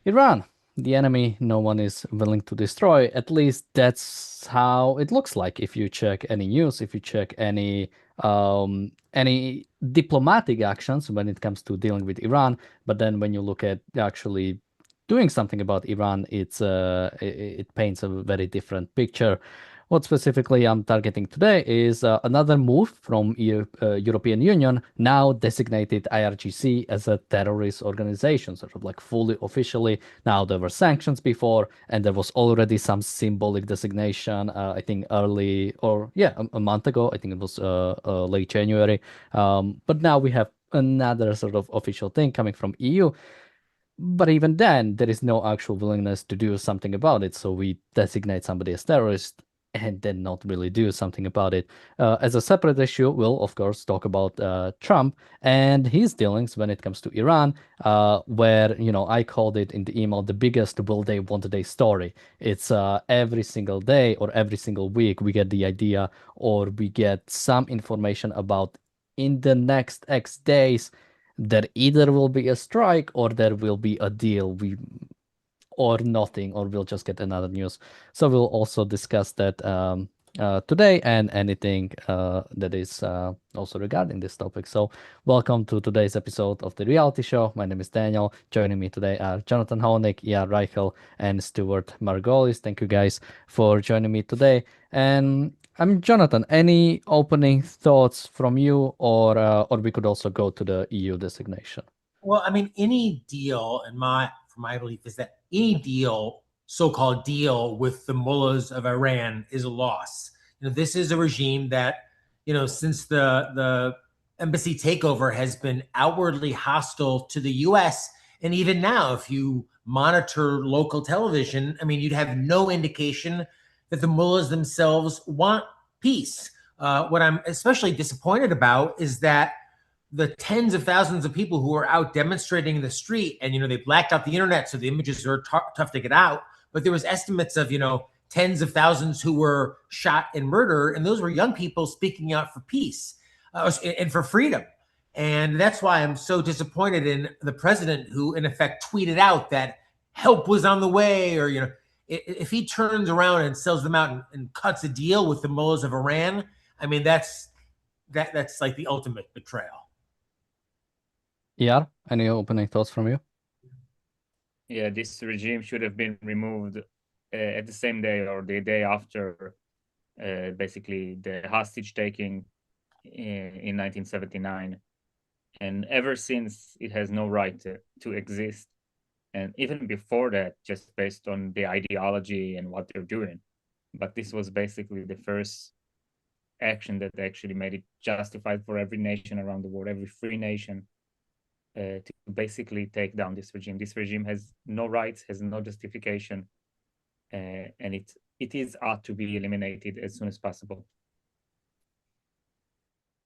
Iran, the enemy no one is willing to destroy. At least that's how it looks like if you check any news, if you check any diplomatic actions when it comes to dealing with Iran. But then when you look at actually doing something about Iran, it paints a very different picture. What specifically I'm targeting today is another move from European Union, now designated IRGC as a terrorist organization, sort of like fully officially. Now there were sanctions before, and there was already some symbolic designation. I think early or yeah, a month ago. I think it was late January. But now we have another sort of official thing coming from EU. But even then, there is no actual willingness to do something about it. So we designate somebody as terrorist and then not really do something about it. As a separate issue, we'll of course talk about Trump and his dealings when it comes to Iran, where I called it in the email the biggest will they won't they story. It's every single day or every single week we get the idea or we get some information about in the next X days there either will be a strike or there will be a deal or nothing, or we'll just get another news. So we'll also discuss that today and anything that is also regarding this topic. So welcome to today's episode of the reality show. My name is Daniel. Joining me today are Jonathan Honig, Ian Reichel, and Stuart Margolis. Thank you guys for joining me today. And I'm Jonathan. Any opening thoughts from you, or we could also go to the EU designation? Well, I mean, any deal, from my belief, is that any deal, so-called deal with the mullahs of Iran is a loss. This is a regime that, since the embassy takeover has been outwardly hostile to the U.S. And even now, if you monitor local television, I mean, you'd have no indication that the mullahs themselves want peace. What I'm especially disappointed about is that the tens of thousands of people who are out demonstrating in the street, and they blacked out the internet, so the images are tough to get out. But there was estimates of tens of thousands who were shot and murdered, and those were young people speaking out for peace and for freedom. And that's why I'm so disappointed in the president, who in effect tweeted out that help was on the way, or if he turns around and sells them out and cuts a deal with the mullahs of Iran, I mean that's like the ultimate betrayal. Yeah, any opening thoughts from you? Yeah, this regime should have been removed at the same day or the day after basically the hostage taking in 1979. And ever since, it has no right to exist. And even before that, just based on the ideology and what they're doing. But this was basically the first action that actually made it justified for every nation around the world, every free nation, to basically take down this regime. This regime has no rights, has no justification, and it is ought to be eliminated as soon as possible.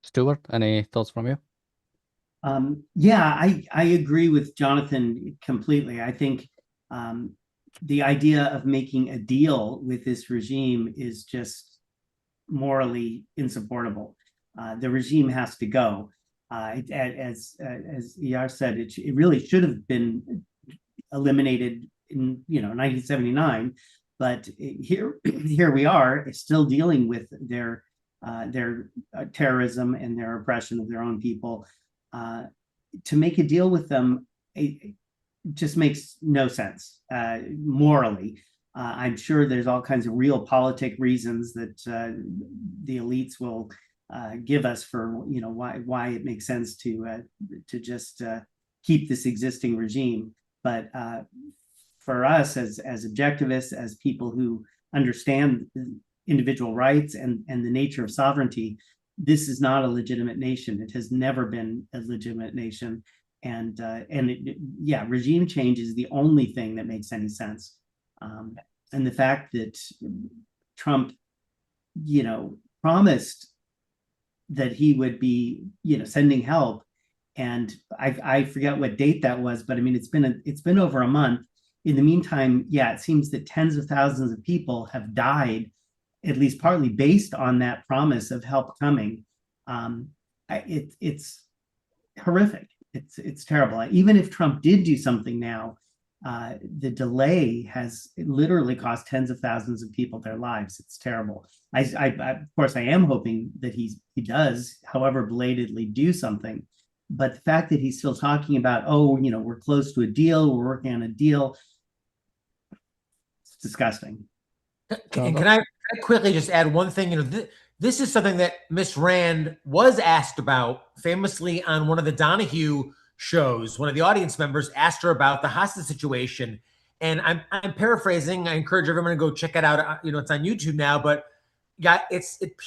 Stuart, any thoughts from you? Yeah, I agree with Jonathan completely. I think the idea of making a deal with this regime is just morally insupportable. The regime has to go. As ER said, it really should have been eliminated in 1979, but here we are still dealing with their terrorism and their oppression of their own people. To make a deal with them, it just makes no sense morally. I'm sure there's all kinds of realpolitik reasons that the elites will give us for why it makes sense to just keep this existing regime. But for us as objectivists, as people who understand individual rights and the nature of sovereignty, this is not a legitimate nation. It has never been a legitimate nation, and regime change is the only thing that makes any sense. And the fact that Trump, promised that he would be, sending help, and I forget what date that was, but I mean it's been over a month. In the meantime, it seems that tens of thousands of people have died, at least partly based on that promise of help coming. It's horrific. It's terrible. Even if Trump did do something now, The delay has literally cost tens of thousands of people their lives. It's terrible. Of course, I am hoping that he does, however belatedly, do something. But the fact that he's still talking about, oh, we're close to a deal, we're working on a deal, it's disgusting. And can I quickly just add one thing? This is something that Miss Rand was asked about famously on one of the Donahue shows. One of the audience members asked her about the hostage situation, and I'm paraphrasing. I encourage everyone to go check it out. It's on YouTube now, but yeah,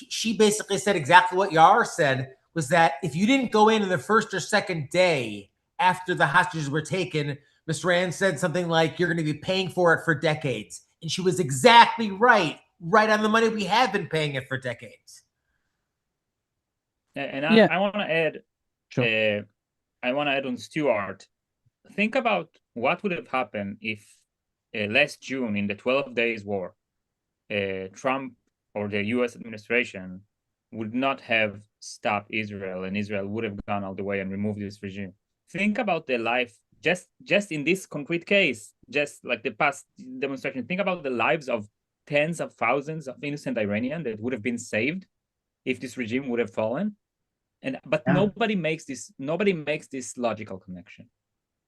she basically said exactly what Yar said, was that if you didn't go in the first or second day after the hostages were taken, Miss Rand said something like, you're going to be paying for it for decades. And she was exactly right on the money. We have been paying it for decades. And Yeah. I want to add, Sure. I want to add on Stuart. Think about what would have happened if last June in the 12 days war, Trump or the US administration would not have stopped Israel, and Israel would have gone all the way and removed this regime. Think about the life, just in this concrete case, just like the past demonstration, think about the lives of tens of thousands of innocent Iranians that would have been saved if this regime would have fallen. But nobody makes this logical connection.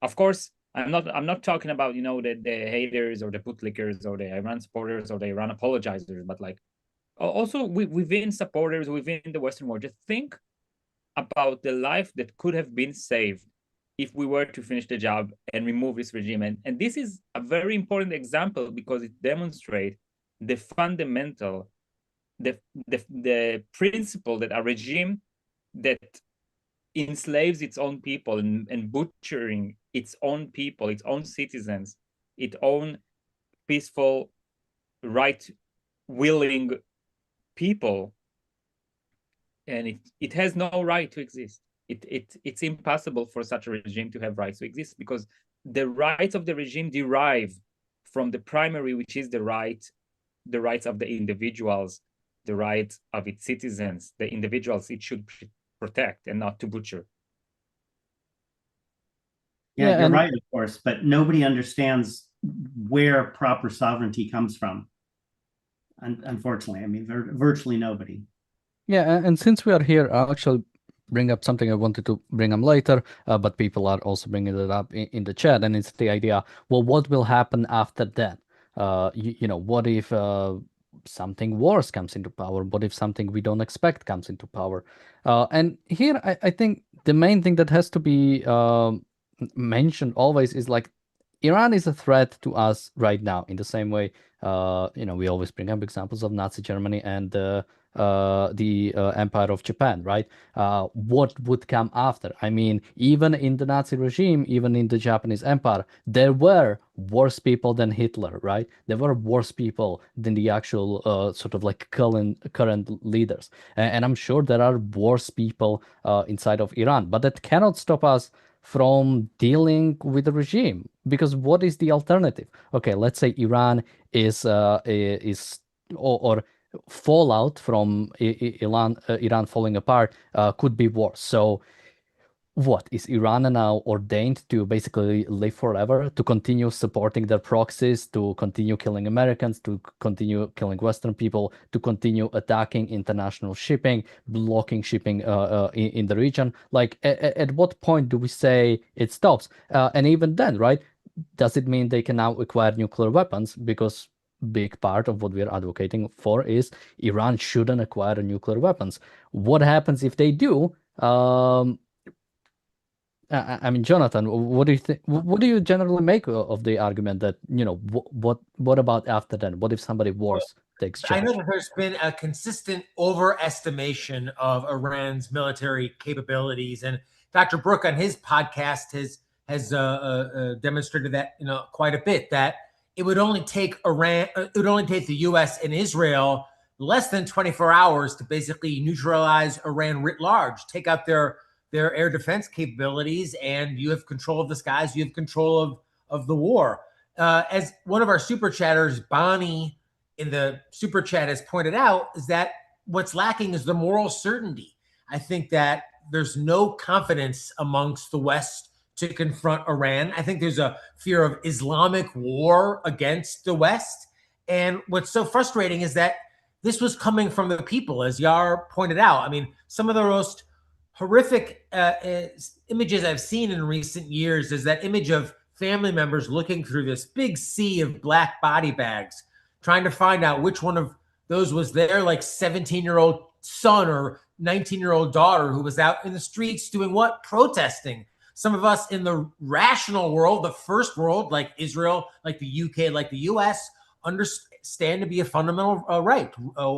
Of course, I'm not talking about the haters or the bootlickers or the Iran supporters or the Iran apologizers, but like also within supporters within the Western world, just think about the life that could have been saved if we were to finish the job and remove this regime. And this is a very important example because it demonstrates the fundamental, the principle that a regime that enslaves its own people and butchering its own people, its own citizens, its own peaceful, right-willing people, and it has no right to exist. It's impossible for such a regime to have rights to exist because the rights of the regime derive from the primary, which is the rights of the individuals, the rights of its citizens, the individuals it should protect and not to butcher. Yeah, you're right, of course, but nobody understands where proper sovereignty comes from. Unfortunately, I mean, virtually nobody. Yeah, and since we are here, I'll actually bring up something I wanted to bring up later, but people are also bringing it up in the chat, and it's the idea, well, what will happen after that? What if something worse comes into power? What if something we don't expect comes into power? And here, I think the main thing that has to be mentioned always is like, Iran is a threat to us right now in the same way, we always bring up examples of Nazi Germany and the Empire of Japan, right? What would come after? I mean, even in the Nazi regime, even in the Japanese Empire, there were worse people than Hitler, right? There were worse people than the actual sort of like current leaders. And I'm sure there are worse people inside of Iran, but that cannot stop us from dealing with the regime, because what is the alternative? Okay, let's say Iran is or fallout from Iran falling apart could be worse. So what is Iran now ordained to basically live forever, to continue supporting their proxies, to continue killing Americans, to continue killing Western people, to continue attacking international shipping, blocking shipping in the region? Like, at what point do we say it stops? And even then, right, does it mean they can now acquire nuclear weapons? Because big part of what we are advocating for is Iran shouldn't acquire nuclear weapons. What happens if they do? I mean, Jonathan, what do you think? What do you generally make of the argument that, what about after then? What if somebody worse takes charge? I know that there's been a consistent overestimation of Iran's military capabilities, and Dr. Brook on his podcast has demonstrated that quite a bit. That it would only take the U.S. and Israel less than 24 hours to basically neutralize Iran writ large, take out their air defense capabilities, and you have control of the skies, you have control of the war. As one of our super chatters, Bonnie, in the super chat has pointed out, is that what's lacking is the moral certainty. I think that there's no confidence amongst the West to confront Iran. I think there's a fear of Islamic war against the West. And what's so frustrating is that this was coming from the people, as Yar pointed out. I mean, some of the most horrific images I've seen in recent years is that image of family members looking through this big sea of black body bags, trying to find out which one of those was their like 17-year-old son or 19-year-old daughter who was out in the streets doing what? Protesting. Some of us in the rational world, the first world, like Israel, like the UK, like the US, understand to be a fundamental right,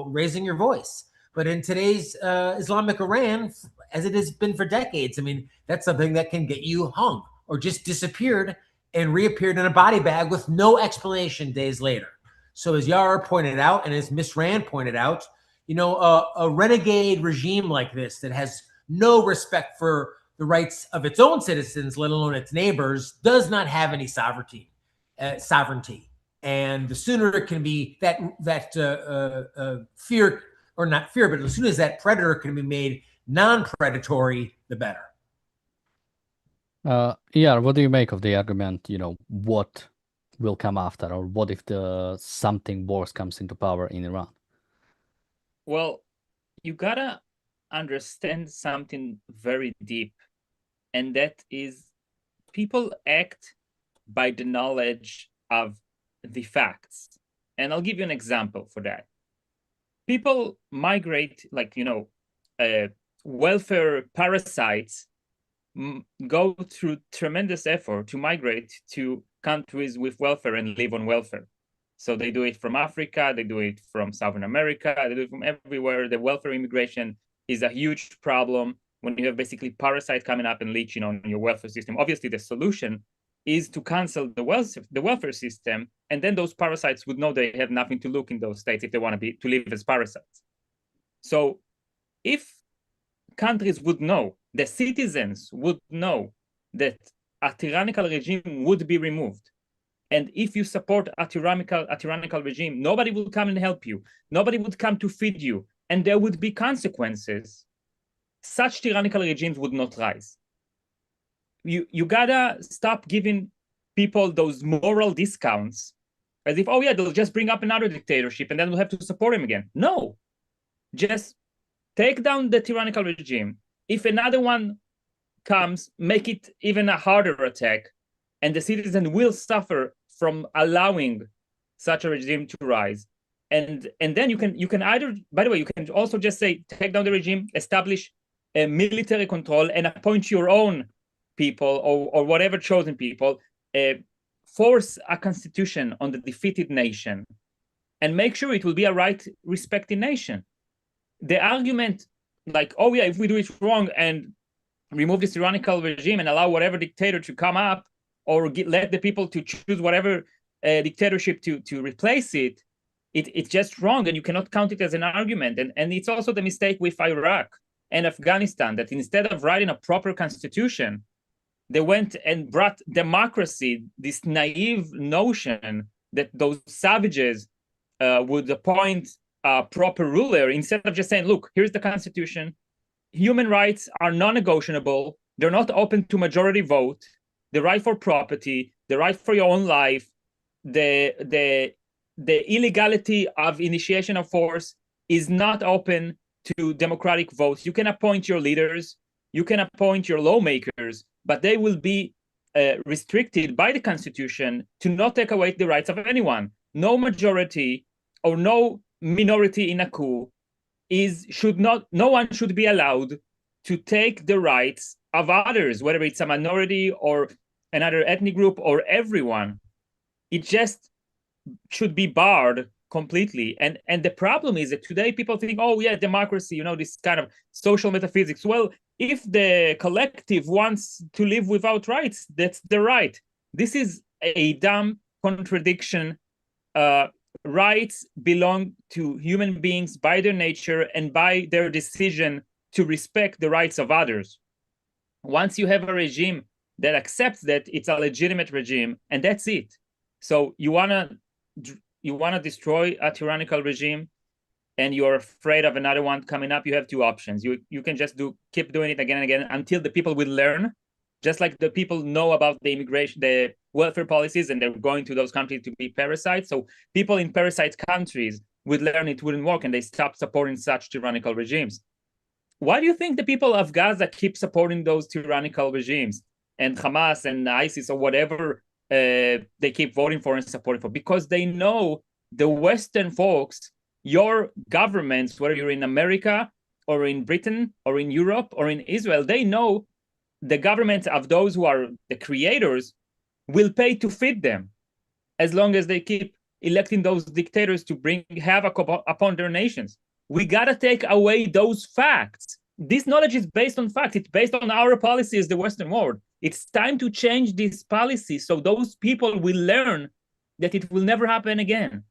raising your voice. But in today's Islamic Iran, as it has been for decades, I mean, that's something that can get you hung or just disappeared and reappeared in a body bag with no explanation days later. So as Yara pointed out, and as Miss Rand pointed out, you know, a renegade regime like this that has no respect for the rights of its own citizens, let alone its neighbors, does not have any sovereignty. And the sooner it can be that fear, or not fear, but as soon as that predator can be made non-predatory, the better. Yeah, what do you make of the argument, you know, what will come after, or what if something worse comes into power in Iran? Well, you gotta understand something very deep, and that is people act by the knowledge of the facts. And I'll give you an example for that. People migrate, like, you know, welfare parasites go through tremendous effort to migrate to countries with welfare and live on welfare. So they do it from Africa, they do it from Southern America, they do it from everywhere. The welfare immigration is a huge problem when you have basically parasites coming up and leeching on your welfare system. Obviously, the solution is to cancel the welfare system, and then those parasites would know they have nothing to look in those states if they want to live as parasites. So if countries would know, the citizens would know that a tyrannical regime would be removed, and if you support a tyrannical regime, nobody will come and help you. Nobody would come to feed you, and there would be consequences. Such tyrannical regimes would not rise. You gotta stop giving people those moral discounts as if, oh yeah, they'll just bring up another dictatorship and then we'll have to support him again. No, just take down the tyrannical regime. If another one comes, make it even a harder attack, and the citizen will suffer from allowing such a regime to rise. And then you can either, by the way, you can also just say, take down the regime, establish a military control, and appoint your own people or whatever chosen people, force a constitution on the defeated nation, and make sure it will be a right respecting nation. The argument like, oh yeah, if we do it wrong and remove this tyrannical regime and allow whatever dictator to come up, or let the people to choose whatever dictatorship to replace it, it's just wrong, and you cannot count it as an argument. And it's also the mistake with Iraq and Afghanistan, that instead of writing a proper constitution, they went and brought democracy, this naive notion that those savages would appoint a proper ruler, instead of just saying, look, here's the constitution. Human rights are non-negotiable. They're not open to majority vote. The right for property, the right for your own life, the illegality of initiation of force is not open to democratic votes. You can appoint your leaders, you can appoint your lawmakers, but they will be restricted by the Constitution to not take away the rights of anyone. No majority or no minority in a coup no one should be allowed to take the rights of others, whether it's a minority or another ethnic group or everyone. It just should be barred completely. And the problem is that today people think, oh yeah, democracy, you know, this kind of social metaphysics. Well, if the collective wants to live without rights, that's the right. This is a dumb contradiction. Rights belong to human beings by their nature and by their decision to respect the rights of others. Once you have a regime that accepts that it's a legitimate regime, and that's it. So you wanna destroy a tyrannical regime, and you're afraid of another one coming up, you have two options. You can just keep doing it again and again until the people will learn Just like the people know about the immigration, the welfare policies, and they're going to those countries to be parasites. So people in parasite countries would learn it wouldn't work, and they stop supporting such tyrannical regimes. Why do you think the people of Gaza keep supporting those tyrannical regimes and Hamas and ISIS or whatever they keep voting for and supporting for? Because they know the Western folks, your governments, whether you're in America or in Britain or in Europe or in Israel, they know the governments of those who are the creators will pay to feed them as long as they keep electing those dictators to bring havoc upon their nations. We got to take away those facts. This knowledge is based on facts. It's based on our policy as the Western world. It's time to change this policy so those people will learn that it will never happen again.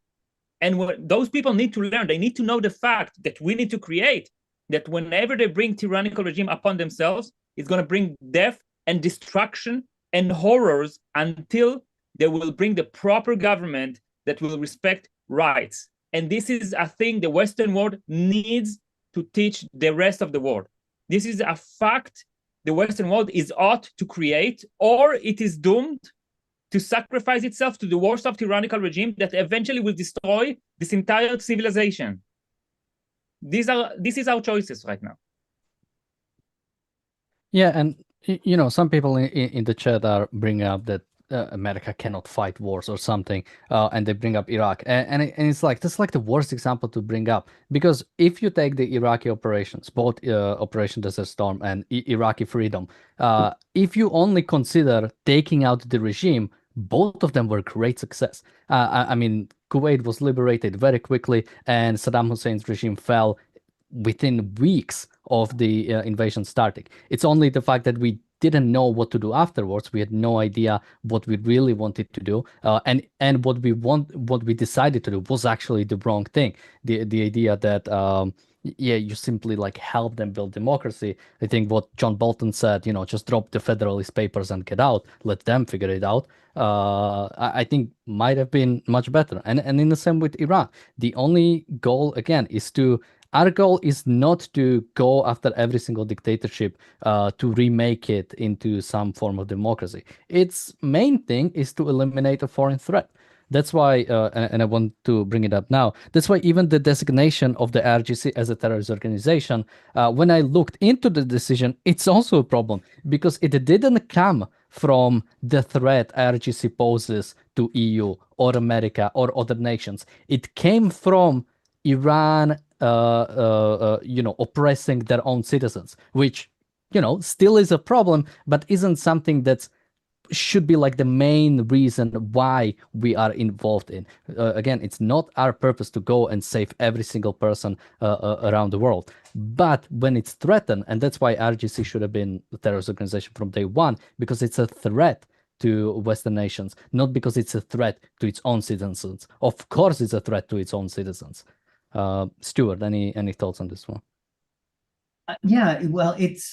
And what those people need to learn, they need to know the fact that we need to create, that whenever they bring tyrannical regime upon themselves, it's going to bring death and destruction and horrors until they will bring the proper government that will respect rights. And this is a thing the Western world needs to teach the rest of the world. This is a fact the Western world is ought to create, or it is doomed to sacrifice itself to the worst of tyrannical regime that eventually will destroy this entire civilization. This is our choices right now. Yeah, and some people in the chat are bringing up that America cannot fight wars or something, and they bring up Iraq, and it's like that's like the worst example to bring up, because if you take the Iraqi operations, both Operation Desert Storm and Iraqi Freedom, if you only consider taking out the regime, both of them were great success. I mean, Kuwait was liberated very quickly, and Saddam Hussein's regime fell within weeks of the invasion starting. It's only the fact that we didn't know what to do afterwards. We had no idea what we really wanted to do, and what we decided to do was actually the wrong thing. The idea that you simply like help them build democracy. I think what John Bolton said, just drop the Federalist Papers and get out, let them figure it out. I think might have been much better. And in the same with Iran, the only goal again is to. Our goal is not to go after every single dictatorship to remake it into some form of democracy. Its main thing is to eliminate a foreign threat. That's why, and I want to bring it up now, that's why even the designation of the IRGC as a terrorist organization, when I looked into the decision, it's also a problem, because it didn't come from the threat IRGC poses to EU or America or other nations. It came from Iran oppressing their own citizens, which, still is a problem, but isn't something that should be like the main reason why we are involved in. Again, it's not our purpose to go and save every single person around the world. But when it's threatened, and that's why RGC should have been a terrorist organization from day one, because it's a threat to Western nations, not because it's a threat to its own citizens. Of course, it's a threat to its own citizens. Stuart, any thoughts on this one? Yeah, well, it's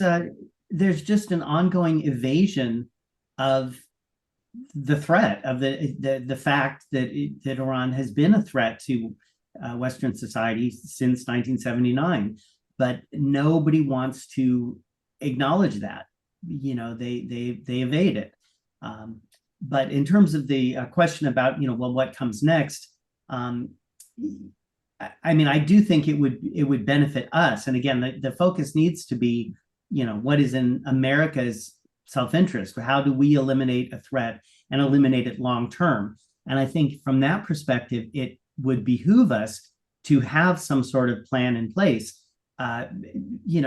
there's just an ongoing evasion of the threat of the fact that Iran has been a threat to Western society since 1979, but nobody wants to acknowledge that. They evade it. But in terms of the question about what comes next. I mean, I do think it would benefit us. And again, the focus needs to be, what is in America's self-interest? How do we eliminate a threat and eliminate it long term? And I think from that perspective, it would behoove us to have some sort of plan in place. I don't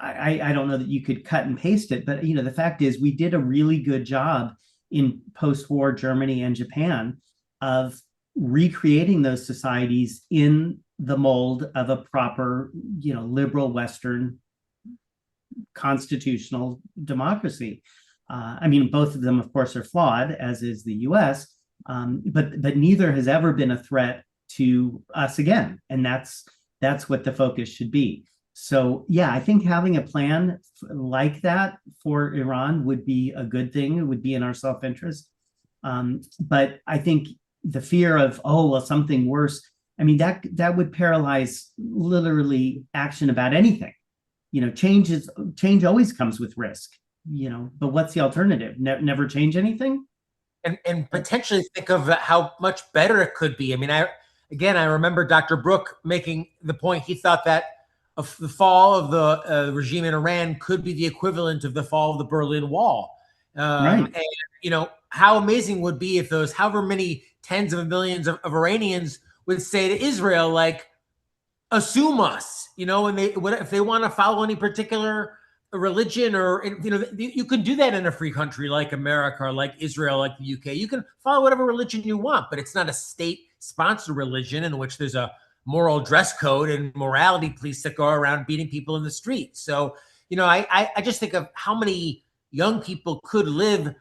know that you could cut and paste it, but the fact is we did a really good job in post-war Germany and Japan of recreating those societies in the mold of a proper, liberal Western constitutional democracy. I mean, both of them, of course, are flawed, as is the U.S., but neither has ever been a threat to us again, and that's what the focus should be. So, yeah, I think having a plan like that for Iran would be a good thing. It would be in our self-interest. But I think the fear of, something worse, I mean, that would paralyze literally action about anything. Change always comes with risk. but what's the alternative? Never change anything? And potentially think of how much better it could be. I mean, I remember Dr. Brook making the point. He thought that the fall of the regime in Iran could be the equivalent of the fall of the Berlin Wall. Right. And how amazing would be if those however many tens of millions of Iranians would say to Israel, like, assume us, and if they want to follow any particular religion, or you can do that in a free country like America or like Israel, like the UK. You can follow whatever religion you want, but it's not a state sponsored religion in which there's a moral dress code and morality police that go around beating people in the street. So I just think of how many young people could live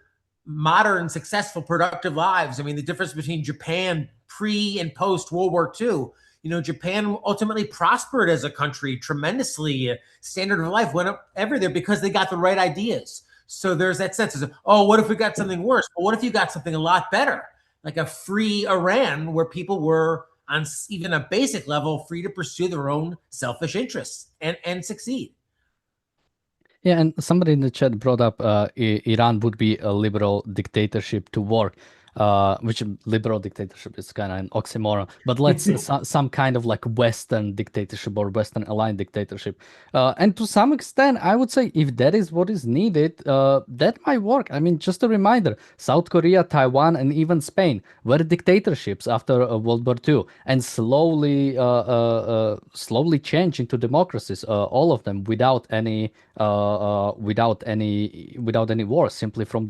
modern, successful, productive lives. I mean, the difference between Japan pre and post World War II. Japan ultimately prospered as a country tremendously. Standard of life went up everywhere because they got the right ideas. So there's that sense of, oh, what if we got something worse? Well, what if you got something a lot better, like a free Iran where people were on even a basic level free to pursue their own selfish interests and succeed? Yeah, and somebody in the chat brought up Iran would be a liberal dictatorship to work, which liberal dictatorship is kind of an oxymoron. But let's some kind of like Western dictatorship or Western aligned dictatorship. And to some extent, I would say if that is what is needed, that might work. I mean, just a reminder: South Korea, Taiwan, and even Spain were dictatorships after World War II, and slowly changed into democracies. All of them without any without any wars, simply from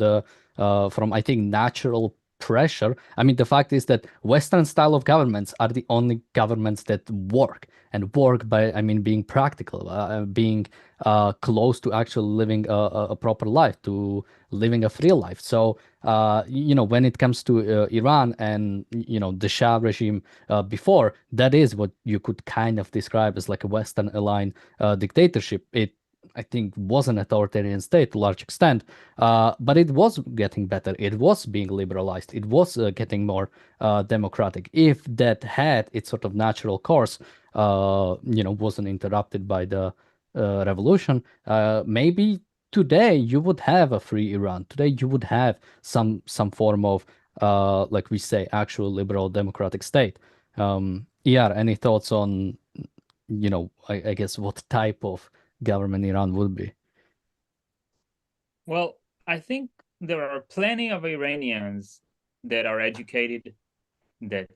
I think natural pressure. I mean, the fact is that Western style of governments are the only governments that work, and work by I mean being practical, being close to actually living a proper life, to living a free life. So when it comes to Iran and the Shah regime before, that is what you could kind of describe as like a Western aligned dictatorship. It I think was an authoritarian state to a large extent, but it was getting better. It was being liberalized. It was getting more democratic. If that had its sort of natural course, wasn't interrupted by the revolution, maybe today you would have a free Iran. Today you would have some form of, like we say, actual liberal democratic state. Yeah, any thoughts on, I guess what type of government Iran would be? Well, I think there are plenty of Iranians that are educated, that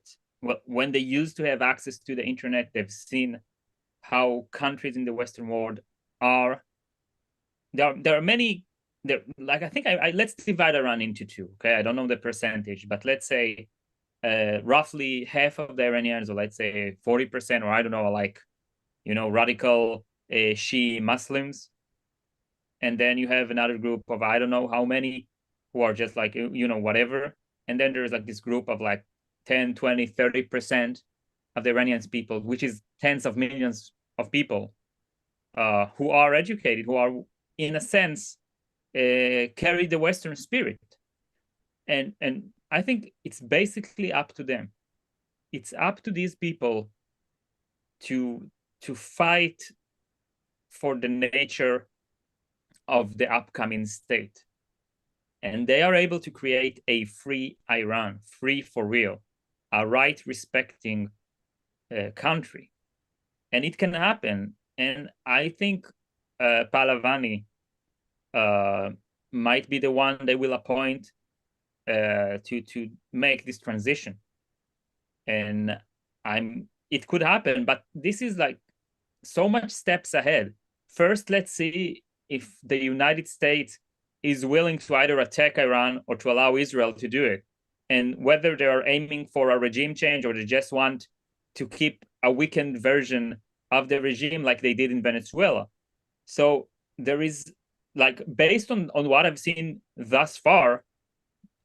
when they used to have access to the internet, they've seen how countries in the Western world are. There are many. I think let's divide Iran into two. Okay, I don't know the percentage, but let's say roughly half of the Iranians, or let's say 40%, or I don't know, like radical Shia Muslims, and then you have another group of I don't know how many who are just like whatever, and then there's like this group of like 10, 20, 30% of the Iranian people, which is tens of millions of people who are educated, who are in a sense carry the Western spirit, and I think it's basically up to them. It's up to these people to fight for the nature of the upcoming state. And they are able to create a free Iran, free for real, a right-respecting country. And it can happen. And I think Pahlavi might be the one they will appoint to make this transition. And it could happen, but this is like so much steps ahead. First, let's see if the United States is willing to either attack Iran or to allow Israel to do it, and whether they are aiming for a regime change or they just want to keep a weakened version of the regime like they did in Venezuela. So there is, like, based on what I've seen thus far,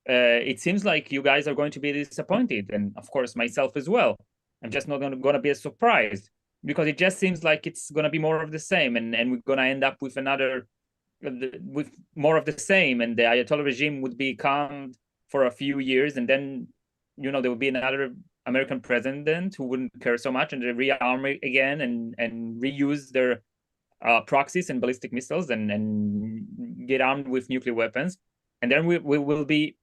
it seems like you guys are going to be disappointed, and of course myself as well. I'm just not going to be surprised, because it just seems like it's going to be more of the same, and we're going to end up with with more of the same, and the Ayatollah regime would be calmed for a few years, and then there would be another American president who wouldn't care so much, and they rearm it again and reuse their proxies and ballistic missiles and get armed with nuclear weapons. And then we will be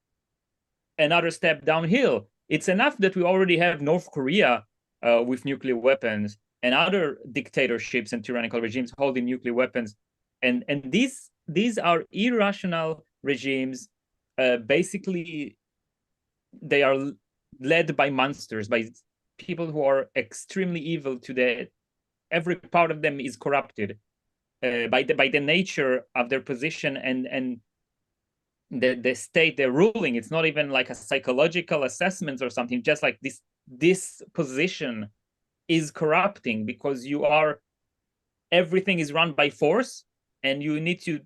another step downhill. It's enough that we already have North Korea with nuclear weapons and other dictatorships and tyrannical regimes holding nuclear weapons. And these are irrational regimes. Basically, they are led by monsters, by people who are extremely evil every part of them is corrupted by the nature of their position and the state they're ruling. It's not even like a psychological assessment or something, just like this position is corrupting, because everything is run by force, and you need to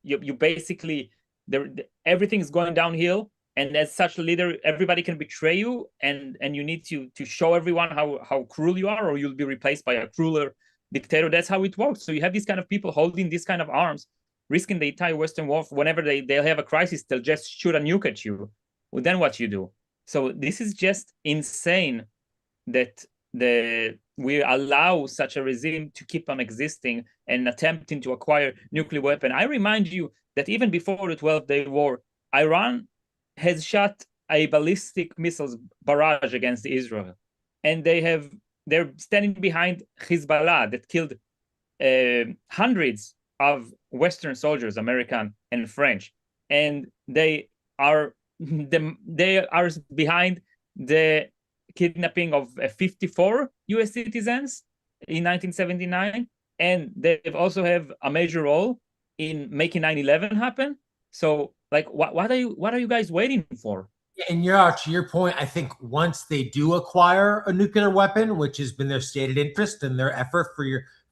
you basically everything is going downhill, and as such a leader, everybody can betray you, and you need to show everyone how cruel you are, or you'll be replaced by a crueler dictator. That's how it works. So you have these kind of people holding these kind of arms, risking the entire Western world. Whenever they'll have a crisis, they'll just shoot a nuke at you. Well, then what you do? So this is just insane that we allow such a regime to keep on existing and attempting to acquire nuclear weapon. I remind you that even before the 12-day war, Iran has shot a ballistic missiles barrage against Israel, and they're standing behind Hezbollah that killed hundreds of Western soldiers, American and French, and they are behind the kidnapping of 54 U.S. citizens in 1979, and they also have a major role in making 9/11 happen. So, like, what are you guys waiting for? And to your point, I think once they do acquire a nuclear weapon, which has been their stated interest and their effort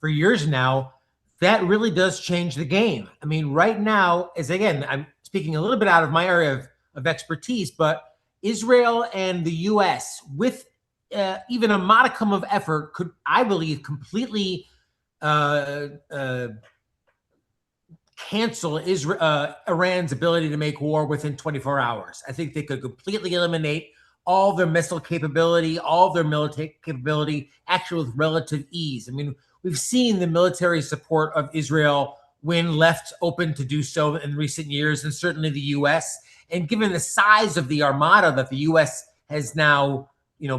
for years now, that really does change the game. I mean, right now, again, I'm speaking a little bit out of my area of expertise, but Israel and the U.S., with even a modicum of effort, could, I believe, completely cancel Iran's ability to make war within 24 hours. I think they could completely eliminate all their missile capability, all their military capability, actually with relative ease. I mean, we've seen the military support of Israel when left open to do so in recent years, and certainly the U.S. And given the size of the armada that the U.S. has now,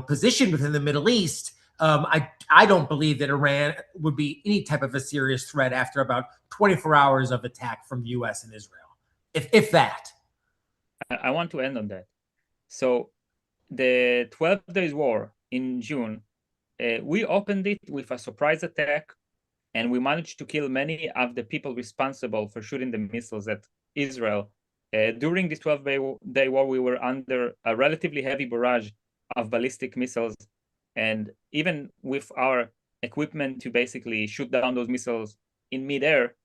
positioned within the Middle East, I don't believe that Iran would be any type of a serious threat after about 24 hours of attack from the U.S. and Israel, if that. I want to end on that. So the 12 days war in June, we opened it with a surprise attack, and we managed to kill many of the people responsible for shooting the missiles at Israel. During this 12-day war, we were under a relatively heavy barrage of ballistic missiles, and even with our equipment to basically shoot down those missiles in midair,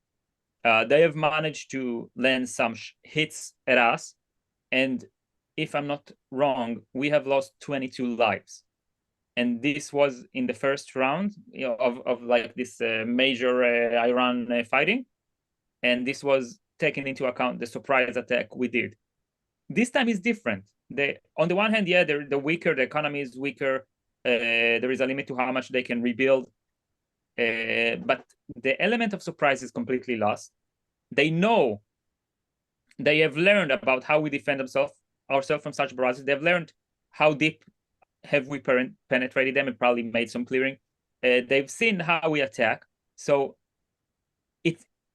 they have managed to land some hits at us. And if I'm not wrong, we have lost 22 lives. And this was in the first round of like this major Iran fighting. And this was taken into account the surprise attack we did. This time is different. On the one hand, yeah, they're weaker, the economy is weaker. There is a limit to how much they can rebuild. But the element of surprise is completely lost. They know, they have learned about how we defend ourselves from such barrages. They've learned how deep have we penetrated them and probably made some clearing. They've seen how we attack. So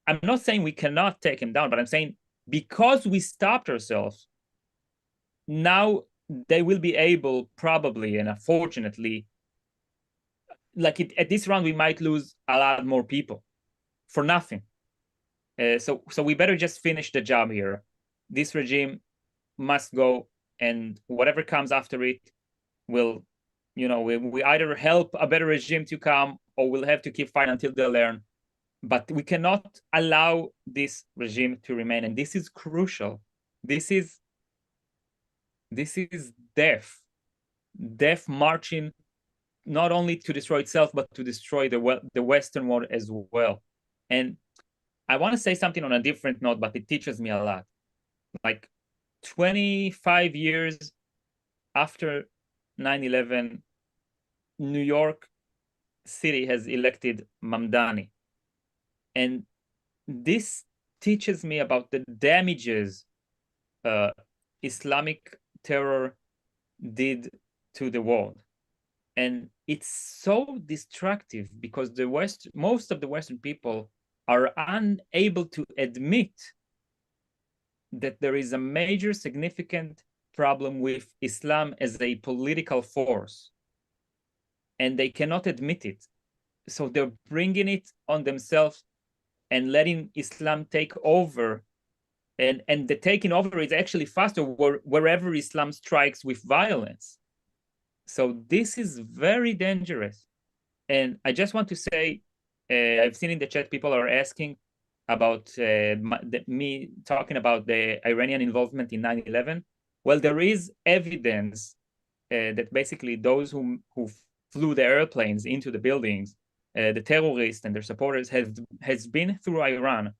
I'm not saying we cannot take him down, but I'm saying because we stopped ourselves, now they will be able, probably and unfortunately, at this round, we might lose a lot more people for nothing. So we better just finish the job here. This regime must go, and whatever comes after it will, we either help a better regime to come, or we'll have to keep fighting until they learn. But we cannot allow this regime to remain, and this is crucial. This is death marching not only to destroy itself, but to destroy the Western world as well. And I want to say something on a different note, but it teaches me a lot. Like 25 years after 9/11, New York City has elected Mamdani. And this teaches me about the damages Islamic terror did to the world. And it's so destructive because most of the Western people are unable to admit that there is a major significant problem with Islam as a political force. And they cannot admit it. So they're bringing it on themselves and letting Islam take over. And the taking over is actually faster wherever Islam strikes with violence. So this is very dangerous. And I just want to say, I've seen in the chat people are asking about me talking about the Iranian involvement in 9/11. Well, there is evidence that basically those who flew the airplanes into the buildings, the terrorists and their supporters, has been through Iran,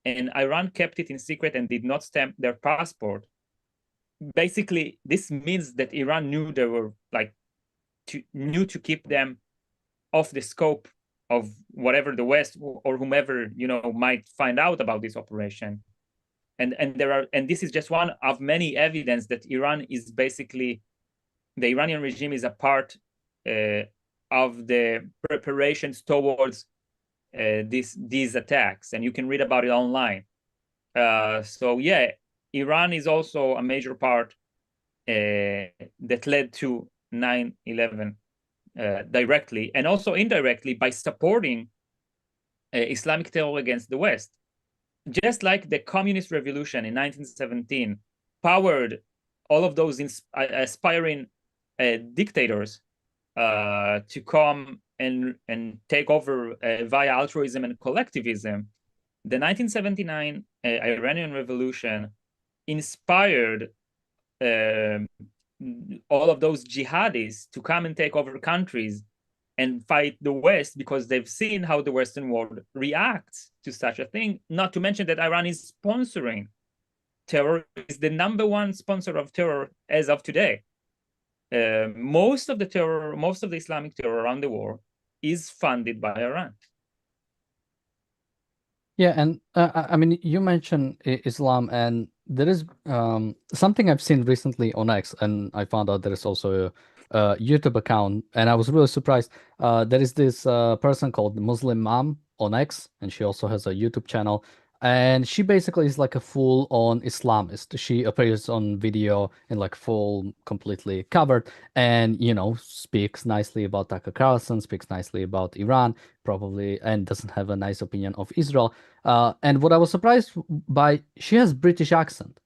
and Iran kept it in secret and did not stamp their passport. Basically, this means that Iran knew they were knew to keep them off the scope of whatever the West or whomever might find out about this operation. And this is just one of many evidence that Iran is basically, the Iranian regime is a part of the preparations towards these attacks, and you can read about it online. So yeah, Iran is also a major part that led to 9/11 directly, and also indirectly by supporting Islamic terror against the West. Just like the communist revolution in 1917 powered all of those aspiring dictators to come and take over via altruism and collectivism, the 1979 Iranian Revolution inspired all of those jihadis to come and take over countries and fight the West, because they've seen how the Western world reacts to such a thing. Not to mention that Iran is sponsoring terror, is the #1 sponsor of terror as of today. Most of the Islamic terror around the world is funded by Iran. Yeah, and I mean, you mentioned Islam, and there is something I've seen recently on X, and I found out there is also a YouTube account, and I was really surprised. There is this person called Muslim Mom on X, and she also has a YouTube channel, and she basically is like a full-on Islamist. She appears on video in like full, completely covered, and speaks nicely about Tucker Carlson, speaks nicely about Iran, probably, and doesn't have a nice opinion of Israel. And what I was surprised by, she has British accent.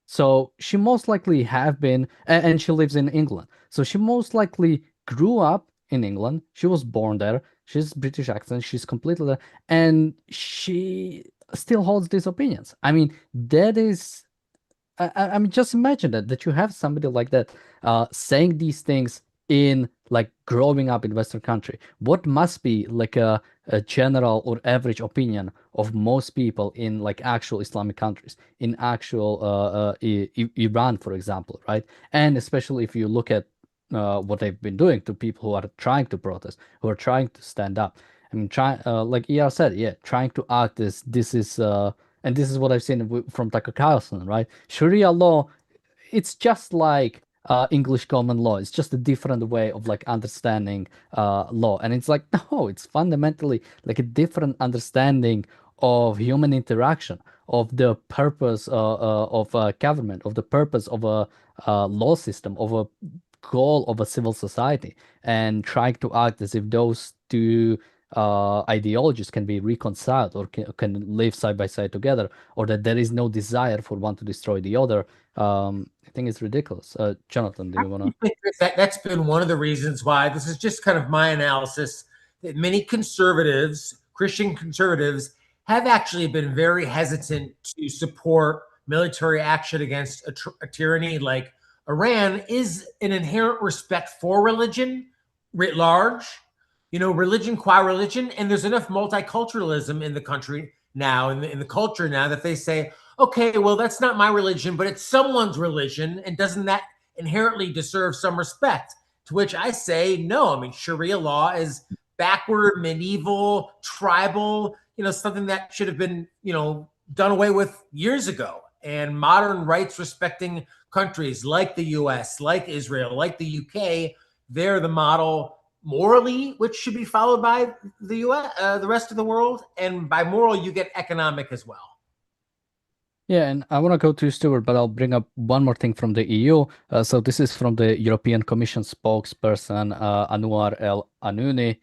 So she most likely have been, and she lives in England. So she most likely grew up in England. She was born there. She's British accent. She's completely there. And she still holds these opinions. I mean, that is, I mean, just imagine that you have somebody like that saying these things in like growing up in Western country. What must be like a general or average opinion of most people in like actual Islamic countries, in actual Iran, for example, right? And especially if you look at what they've been doing to people who are trying to protest, who are trying to stand up. I mean, like ER said, yeah, trying to act this is and this is what I've seen from Tucker Carlson, right? Sharia law, it's just like English common law. It's just a different way of like understanding law. And it's like, no, it's fundamentally like a different understanding of human interaction, of the purpose of government, of the purpose of a law system, of a goal of a civil society, and trying to act as if those two ideologies can be reconciled or can live side by side together, or that there is no desire for one to destroy the other. I think it's ridiculous. Jonathan, do you want to? That's been one of the reasons why, this is just kind of my analysis, that many conservatives, Christian conservatives, have actually been very hesitant to support military action against a tyranny like Iran, is an inherent respect for religion writ large, religion qua religion. And there's enough multiculturalism in the country now, in the culture now, that they say, okay, well, that's not my religion, but it's someone's religion. And doesn't that inherently deserve some respect? To which I say, no. I mean, Sharia law is backward, medieval, tribal. something that should have been, done away with years ago. And modern rights respecting countries like the US, like Israel, like the UK, they're the model morally, which should be followed by the US, the rest of the world. And by moral, you get economic as well. Yeah, and I want to go to Stuart, but I'll bring up one more thing from the EU. So this is from the European Commission spokesperson, Anouar El Anouni.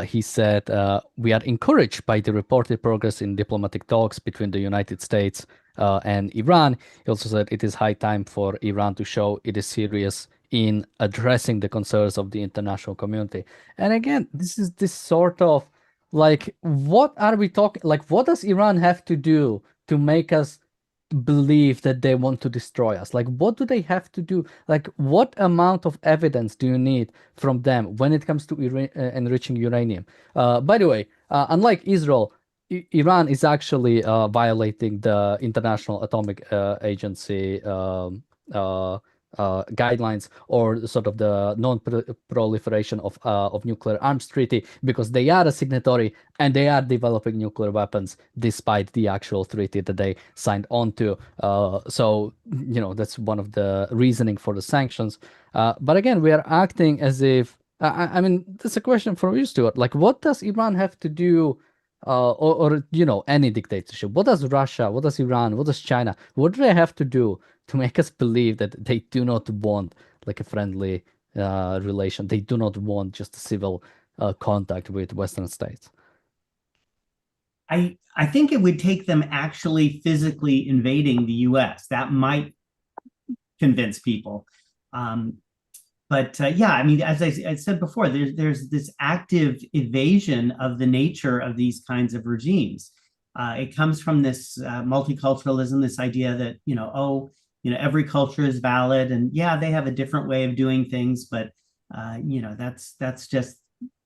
He said, we are encouraged by the reported progress in diplomatic talks between the United States and Iran. He also said it is high time for Iran to show it is serious in addressing the concerns of the international community. And again, this is this sort of like, what are we talking? Like, what does Iran have to do to make us believe that they want to destroy us? Like, what do they have to do? Like, what amount of evidence do you need from them when it comes to enriching uranium? By the way, unlike Israel, Iran is actually violating the International Atomic Agency guidelines, or sort of the non-proliferation of nuclear arms treaty, because they are a signatory and they are developing nuclear weapons despite the actual treaty that they signed on to. So, that's one of the reasoning for the sanctions. But again, we are acting as if, I mean, that's a question for you, Stuart. Like, what does Iran have to do? Or any dictatorship? What does Russia, what does Iran, what does China, what do they have to do to make us believe that they do not want like a friendly relation? They do not want just a civil contact with Western states. I think it would take them actually physically invading the US. That might convince people. But yeah, I mean, as I said before, there's this active evasion of the nature of these kinds of regimes. It comes from this multiculturalism, this idea that, every culture is valid, and yeah, they have a different way of doing things, but that's just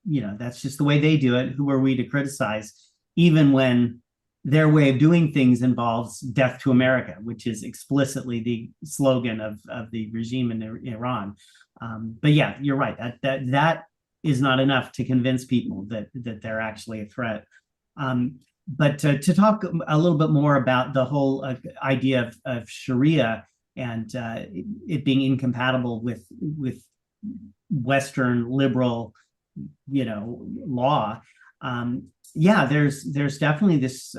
the way they do it. Who are we to criticize? Even when their way of doing things involves death to America, which is explicitly the slogan of the regime in Iran. But yeah, you're right. That is not enough to convince people that they're actually a threat. But to talk a little bit more about the whole idea of Sharia and it being incompatible with Western liberal, law. Yeah, there's definitely this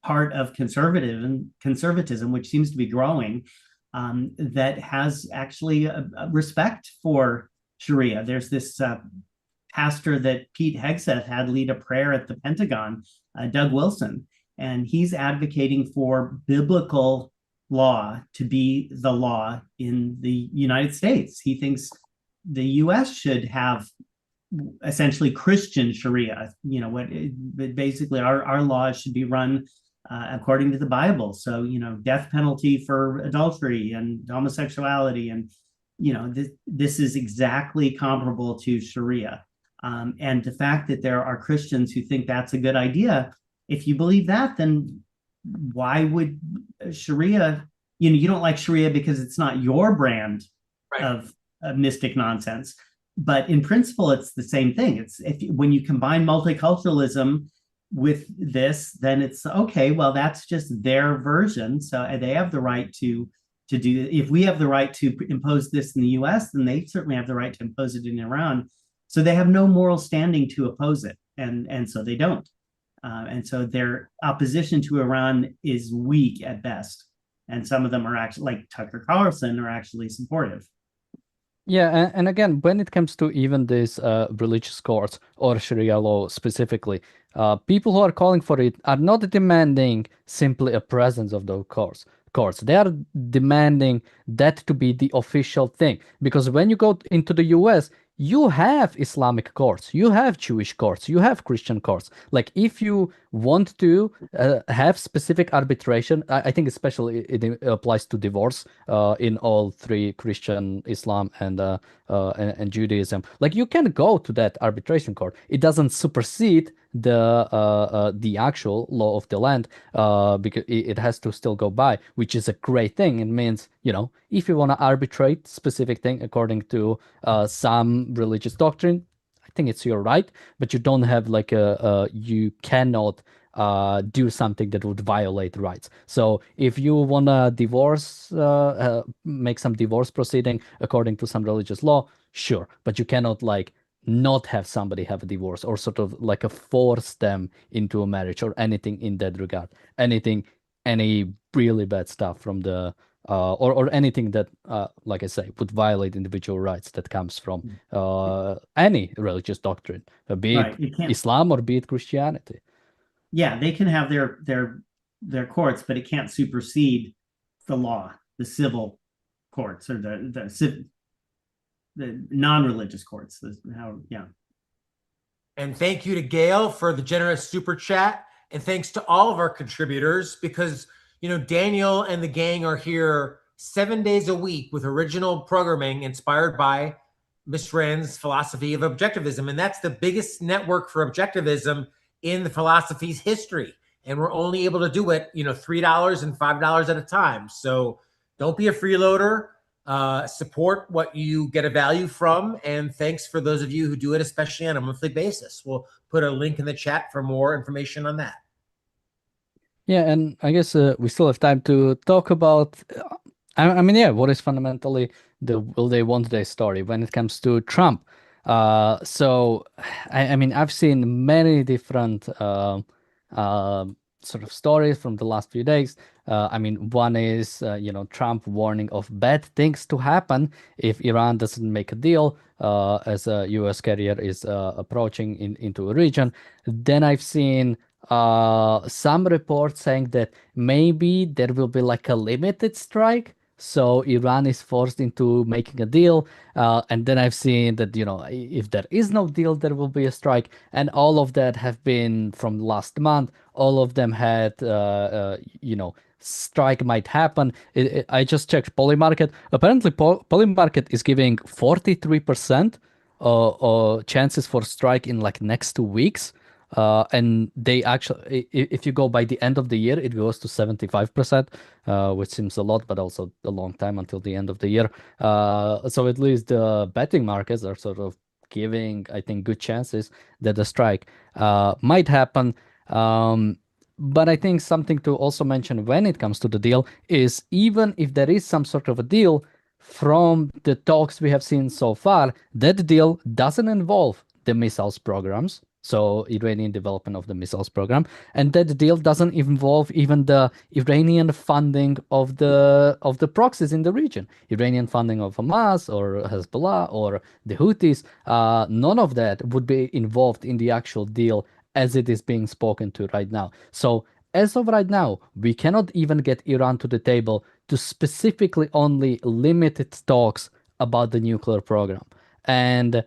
part of conservatism which seems to be growing, that has actually a respect for Sharia. There's this pastor that Pete Hegseth had lead a prayer at the Pentagon, Doug Wilson, and he's advocating for biblical law to be the law in the United States. He thinks the US should have essentially Christian Sharia. Basically our laws should be run according to the Bible. So, death penalty for adultery and homosexuality. And, this is exactly comparable to Sharia. And the fact that there are Christians who think that's a good idea, if you believe that, then why would Sharia, you don't like Sharia because it's not your brand of mystic nonsense. But in principle, it's the same thing. When you combine multiculturalism with this, then it's okay, well, that's just their version. So they have the right to do. If we have the right to impose this in the US, then they certainly have the right to impose it in Iran. So they have no moral standing to oppose it. And so they don't. And so their opposition to Iran is weak at best. And some of them are actually, like Tucker Carlson, are actually supportive. Yeah, and again, when it comes to even these religious courts or Sharia law specifically, people who are calling for it are not demanding simply a presence of those courts. They are demanding that to be the official thing. Because when you go into the US, you have Islamic courts, you have Jewish courts, you have Christian courts. Like, if you want to have specific arbitration, I think especially it applies to divorce in all three: Christian, Islam, and Judaism. Like, you can go to that arbitration court. It doesn't supersede the actual law of the land, because it has to still go by, which is a great thing. It means, if you want to arbitrate specific thing according to some religious doctrine, think it's your right, but you don't have like you cannot do something that would violate rights. So if you wanna divorce, make some divorce proceeding according to some religious law, sure, but you cannot like not have somebody have a divorce or sort of like a force them into a marriage or anything in that regard. Any really bad stuff from the or anything that, like I say, would violate individual rights that comes from any religious doctrine, be Right. it You can't. Islam or be it Christianity. Yeah, they can have their courts, but it can't supersede the law, the civil courts, or the non-religious courts. Yeah. And thank you to Gail for the generous super chat. And thanks to all of our contributors, because, you know, Daniel and the gang are here 7 days a week with original programming inspired by Miss Rand's philosophy of objectivism. And that's the biggest network for objectivism in the philosophy's history. And we're only able to do it, you know, $3 and $5 at a time. So don't be a freeloader. Support what you get a value from. And thanks for those of you who do it, especially on a monthly basis. We'll put a link in the chat for more information on that. Yeah, and I guess we still have time to talk about, I mean, yeah, what is fundamentally the will they, won't they story when it comes to Trump. So, I mean, I've seen many different sort of stories from the last few days. I mean, one is, you know, Trump warning of bad things to happen if Iran doesn't make a deal as a U.S. carrier is approaching into a region. Then I've seen some reports saying that maybe there will be like a limited strike. So Iran is forced into making a deal. And then I've seen that, you know, if there is no deal, there will be a strike. And all of that have been from last month. All of them had, you know, strike might happen. I just checked Polymarket. Apparently, Polymarket is giving 43% chances for strike in like next 2 weeks. And they actually, if you go by the end of the year, it goes to 75%, which seems a lot, but also a long time until the end of the year. So at least the betting markets are sort of giving, I think, good chances that the strike might happen. But I think something to also mention when it comes to the deal is even if there is some sort of a deal, from the talks we have seen so far, that deal doesn't involve the missiles programs. So Iranian development of the missiles program, and that deal doesn't involve even the Iranian funding of the proxies in the region, Iranian funding of Hamas or Hezbollah or the Houthis. None of that would be involved in the actual deal as it is being spoken to right now. So as of right now, we cannot even get Iran to the table to specifically only limited talks about the nuclear program, and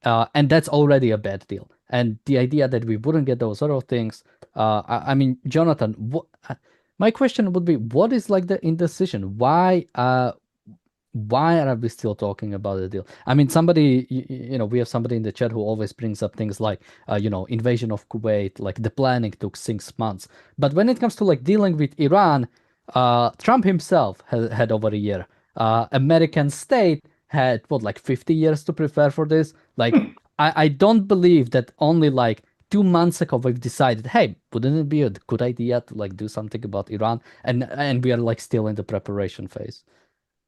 that's already a bad deal. And the idea that we wouldn't get those sort of things, I mean, Jonathan, my question would be, what is like the indecision? Why are we still talking about the deal? I mean, somebody, you know, we have somebody in the chat who always brings up things like, you know, invasion of Kuwait, like the planning took 6 months. But when it comes to like dealing with Iran, Trump himself had over a year. American state had what, like 50 years to prepare for this. Like, I don't believe that only like 2 months ago we've decided, hey, wouldn't it be a good idea to like do something about Iran? And we are like still in the preparation phase.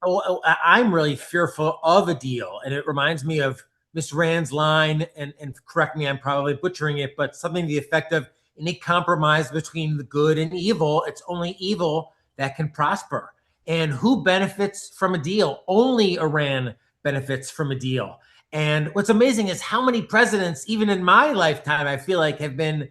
Oh, I'm really fearful of a deal. And it reminds me of Miss Rand's line, and correct me, I'm probably butchering it, but something to the effect of any compromise between the good and evil, it's only evil that can prosper. And who benefits from a deal? Only Iran benefits from a deal. And what's amazing is how many presidents, even in my lifetime, I feel like have been,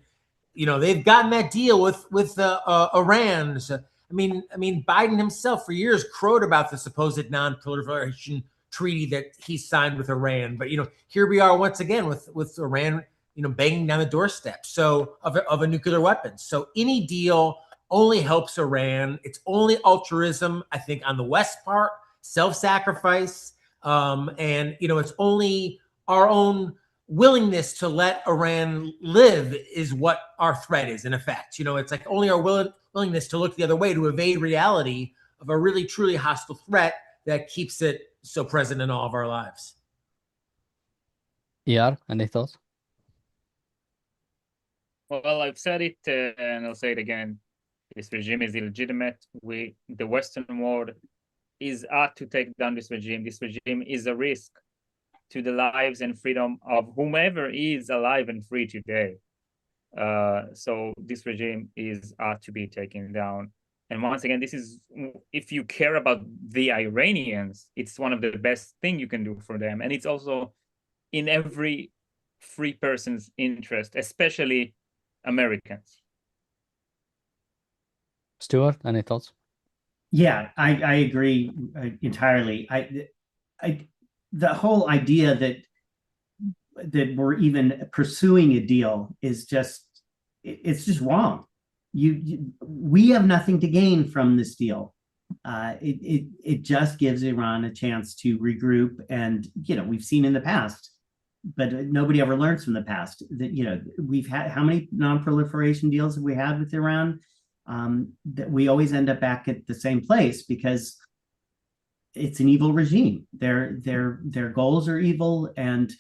you know, they've gotten that deal with Iran. So, I mean, Biden himself for years crowed about the supposed non-proliferation treaty that he signed with Iran. But, you know, here we are once again with Iran, you know, banging down the doorstep of a nuclear weapon. So any deal only helps Iran. It's only altruism, I think, on the West part, self-sacrifice. And, you know, it's only our own willingness to let Iran live is what our threat is, in effect. You know, it's like only our willingness to look the other way to evade reality of a really, truly hostile threat that keeps it so present in all of our lives. Yeah, any thoughts? Well, I've said it and I'll say it again. This regime is illegitimate. The Western world is out to take down this regime. This regime is a risk to the lives and freedom of whomever is alive and free today. So this regime is out to be taken down. And once again, this is, if you care about the Iranians, it's one of the best things you can do for them. And it's also in every free person's interest, especially Americans. Stuart, any thoughts? Yeah, I agree entirely. The whole idea that we're even pursuing a deal is it's just wrong. We have nothing to gain from this deal. It just gives Iran a chance to regroup, and we've seen in the past, but nobody ever learns from the past that we've had, how many non-proliferation deals have we had with Iran? That we always end up back at the same place because it's an evil regime. Their goals are evil, and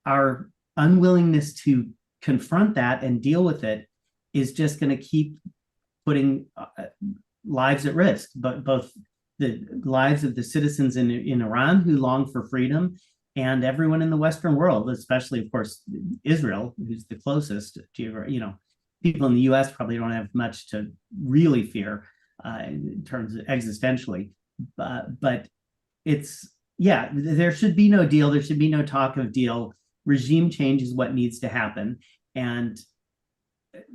our unwillingness to confront that and deal with it is just going to keep putting lives at risk, but both the lives of the citizens in Iran who long for freedom and everyone in the Western world, especially, of course, Israel, who's the closest to, people in the US probably don't have much to really fear in terms of existentially. But there should be no deal. There should be no talk of deal. Regime change is what needs to happen. And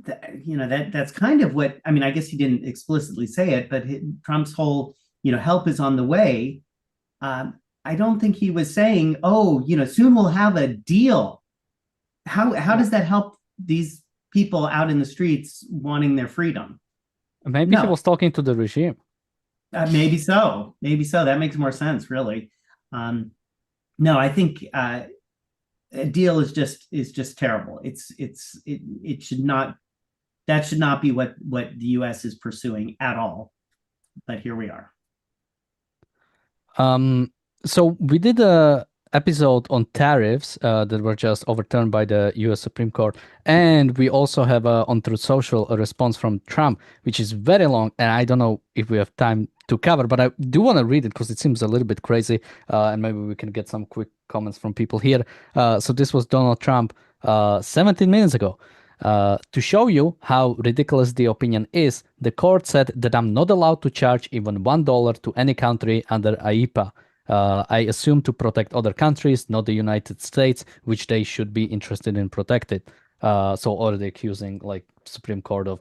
that's kind of what, I guess he didn't explicitly say it, but Trump's whole, help is on the way. I don't think he was saying, soon we'll have a deal. How does that help these people out in the streets wanting their freedom? Maybe he was talking to the regime. Maybe so. That makes more sense, really. No, I think a deal is just terrible. It should not, that should not be what the US is pursuing at all. But here we are. So we did a episode on tariffs that were just overturned by the US Supreme Court. And we also have on Truth Social a response from Trump, which is very long. And I don't know if we have time to cover, but I do want to read it because it seems a little bit crazy. And maybe we can get some quick comments from people here. So this was Donald Trump 17 minutes ago. To show you how ridiculous the opinion is, the court said that I'm not allowed to charge even $1 to any country under AIPA. I assume to protect other countries, not the United States, which they should be interested in protected. So already accusing Supreme Court of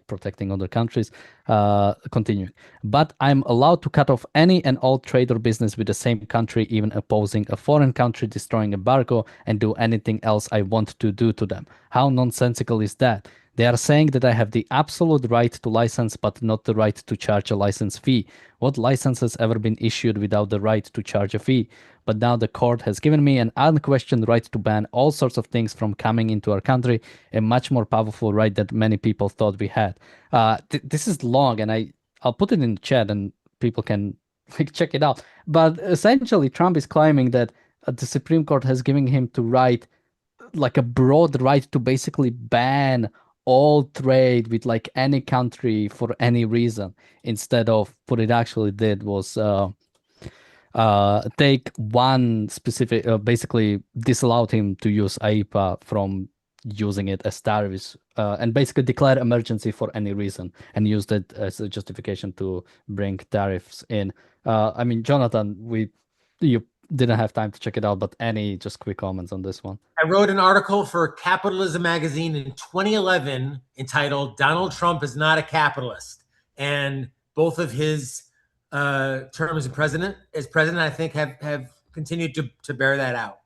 protecting other countries. Continuing. But I'm allowed to cut off any and all trade or business with the same country, even opposing a foreign country destroying embargo, and do anything else I want to do to them. How nonsensical is that? They are saying that I have the absolute right to license, but not the right to charge a license fee. What license has ever been issued without the right to charge a fee? But now the court has given me an unquestioned right to ban all sorts of things from coming into our country, a much more powerful right that many people thought we had. This is long, and I'll put it in the chat, and people can check it out. But essentially, Trump is claiming that the Supreme Court has given him to right, a broad right to basically ban all trade with any country for any reason, instead of what it actually did was take one specific, basically disallowed him to use AIPA from using it as tariffs, and basically declare emergency for any reason and used it as a justification to bring tariffs in. Jonathan, you didn't have time to check it out, but any just quick comments on this one? I wrote an article for Capitalism magazine in 2011 entitled "Donald Trump is not a capitalist," and both of his terms as president, I think, have continued to bear that out.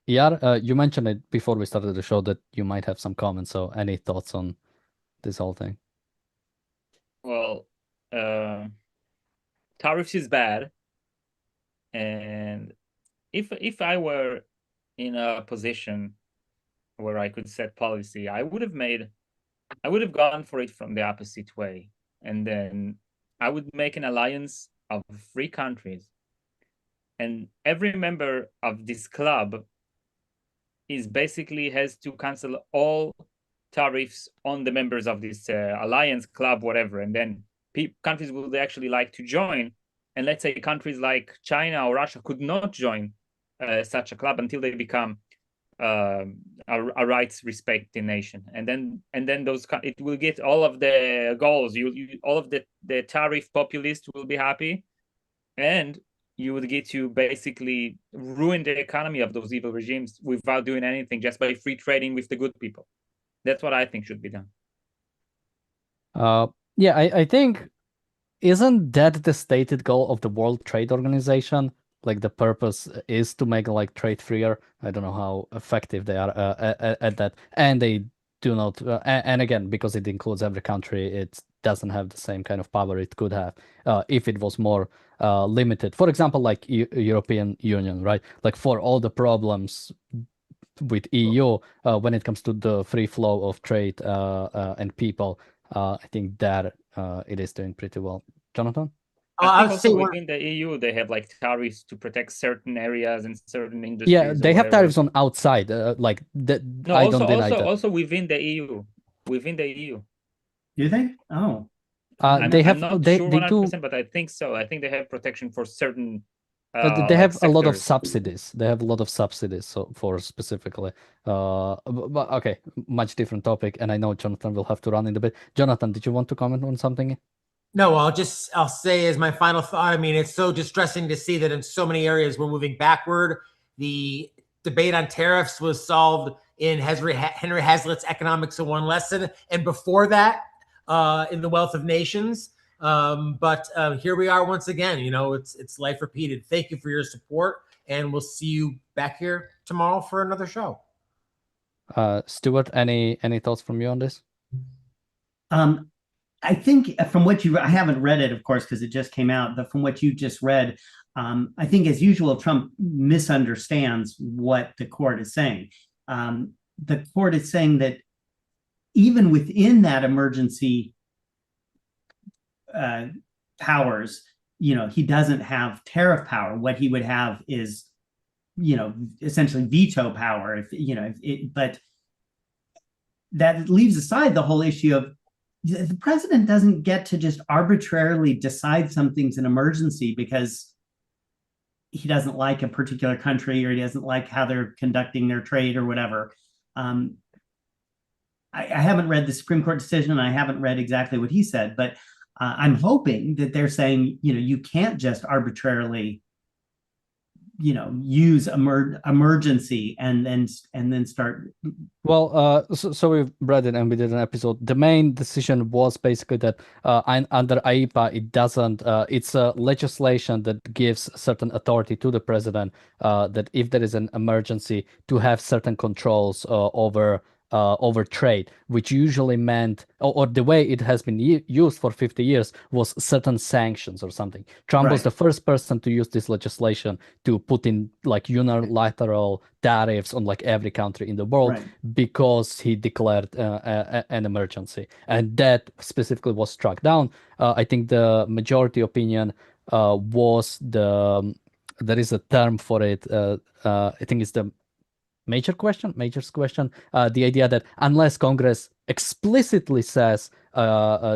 You mentioned it before we started the show that you might have some comments. So any thoughts on this whole thing? Well, tariffs is bad. And if I were in a position where I could set policy, I would have gone for it from the opposite way. And then I would make an alliance of free countries and every member of this club is basically has to cancel all tariffs on the members of this alliance, club, whatever, and then countries would actually like to join, and let's say countries like China or Russia could not join such a club until they become a rights respecting nation, and then those it will get all of the goals. All of the tariff populists will be happy, and you would get to basically ruin the economy of those evil regimes without doing anything, just by free trading with the good people. That's what I think should be done. Yeah, I think, isn't that the stated goal of the World Trade Organization? Like the purpose is to make like trade freer. I don't know how effective they are at that, and they do not. And again, because it includes every country, it doesn't have the same kind of power it could have if it was more limited. For example, like European Union, right? Like for all the problems with EU when it comes to the free flow of trade and people, I think that it is doing pretty well. Jonathan? I think also within the EU, they have like tariffs to protect certain areas and certain industries. Yeah, they have tariffs on outside, like that. No, I also, don't deny that. Also within the EU, within the EU. Do they? Oh, they have. I'm not they sure they 100%, do. but I think so. I think they have protection for certain. They have like a lot of sectors. subsidies. They have a lot of subsidies for specifically. But okay, much different topic, and I know Jonathan will have to run in a bit. Jonathan, did you want to comment on something? No, I'll say as my final thought, I mean, it's so distressing to see that in so many areas we're moving backward. The debate on tariffs was solved in Henry Hazlitt's Economics of One Lesson, and before that, in The Wealth of Nations. But here we are once again. You know, it's life repeated. Thank you for your support, and we'll see you back here tomorrow for another show. Stuart, any thoughts from you on this? I think from what I haven't read it, of course, because it just came out, but from what you just read, I think as usual, Trump misunderstands what the court is saying. The court is saying that even within that emergency powers, you know, he doesn't have tariff power. What he would have is, you know, essentially veto power. If you know, but that leaves aside the whole issue of the president doesn't get to just arbitrarily decide something's an emergency because he doesn't like a particular country or he doesn't like how they're conducting their trade or whatever. I haven't read the Supreme Court decision and I haven't read exactly what he said, but I'm hoping that they're saying, you know, you can't just arbitrarily, you know, use emergency and then start. Well, so we've read it and we did an episode. The main decision was basically that under AIPA, it doesn't. It's a legislation that gives certain authority to the president that if there is an emergency, to have certain controls over trade, which usually meant, or the way it has been used for 50 years was certain sanctions or something. Trump was the first person to use this legislation to put in like unilateral tariffs on like every country in the world because he declared an emergency, and that specifically was struck down. I think the majority opinion was there is a term for it. I think it's the major's question, the idea that unless Congress explicitly says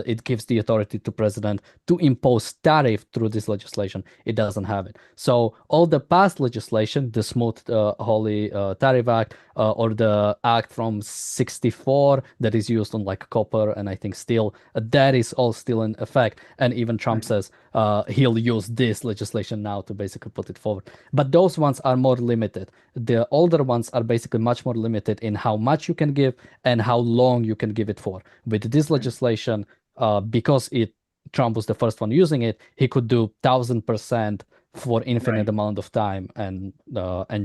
it gives the authority to president to impose tariff through this legislation, it doesn't have it. So all the past legislation, the Smooth Holy Tariff Act or the act from 1964 that is used on like copper and I think steel, that is all still in effect. And even Trump says he'll use this legislation now to basically put it forward. But those ones are more limited. The older ones are basically much more limited in how much you can give and how long you can give it for. With this legislation, because Trump was the first one using it, he could do 1000% for infinite amount of time and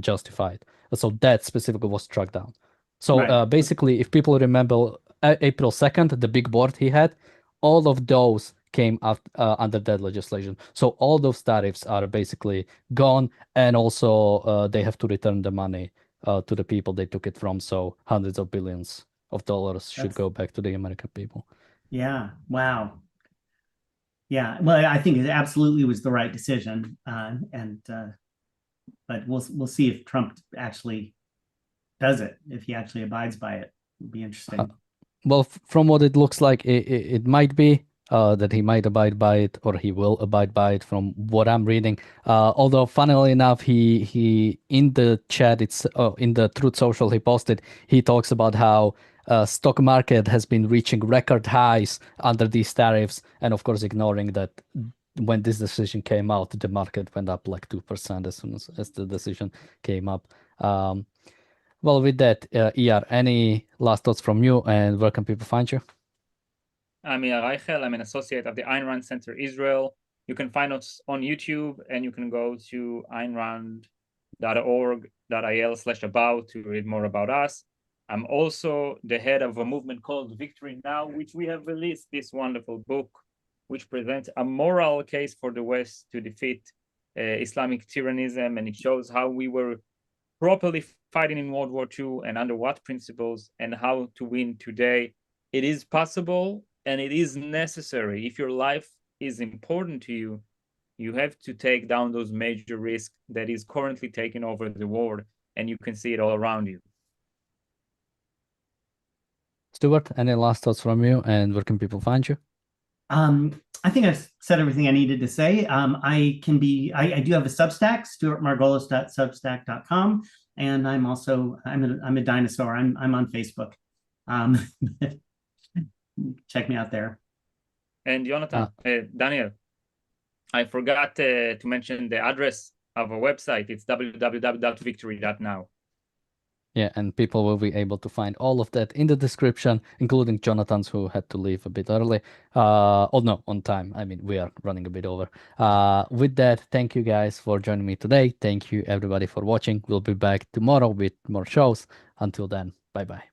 justify it. So that specifically was struck down. So basically, if people remember April 2nd, the big board he had, all of those came out under that legislation. So all those tariffs are basically gone, and also they have to return the money to the people they took it from. So hundreds of billions of dollars should go back to the American people. Yeah. Wow. Yeah. Well, I think it absolutely was the right decision. And but we'll see if Trump actually does it, if he actually abides by it. It'll be interesting. Well, from what it looks like, it might be that he might abide by it, or he will abide by it from what I'm reading. Although, funnily enough, he in the chat, it's in the Truth Social he posted, he talks about how stock market has been reaching record highs under these tariffs, and of course ignoring that when this decision came out, the market went up like 2% as soon as the decision came up. Well, with that, ER, any last thoughts from you, and where can people find you? I'm Iyar Reichel. I'm an associate of the Ayn Rand Center Israel. You can find us on YouTube, and you can go to aynrand.org.il/about to read more about us. I'm also the head of a movement called Victory Now, which we have released this wonderful book, which presents a moral case for the West to defeat Islamic tyrannism, and it shows how we were properly fighting in World War II and under what principles, and how to win today. It is possible and it is necessary. If your life is important to you, you have to take down those major risks that is currently taking over the world, and you can see it all around you. Stuart, any last thoughts from you, and where can people find you? I think I've said everything I needed to say. I do have a Substack, stuartmargolis.substack.com, and I'm a dinosaur. I'm on Facebook. Check me out there. And Jonathan, Daniel, I forgot to mention the address of our website. It's www.victory.now. Yeah, and people will be able to find all of that in the description, including Jonathan's, who had to leave a bit early. Oh no, on time. I mean, we are running a bit over. With that, thank you guys for joining me today. Thank you everybody for watching. We'll be back tomorrow with more shows. Until then, bye-bye.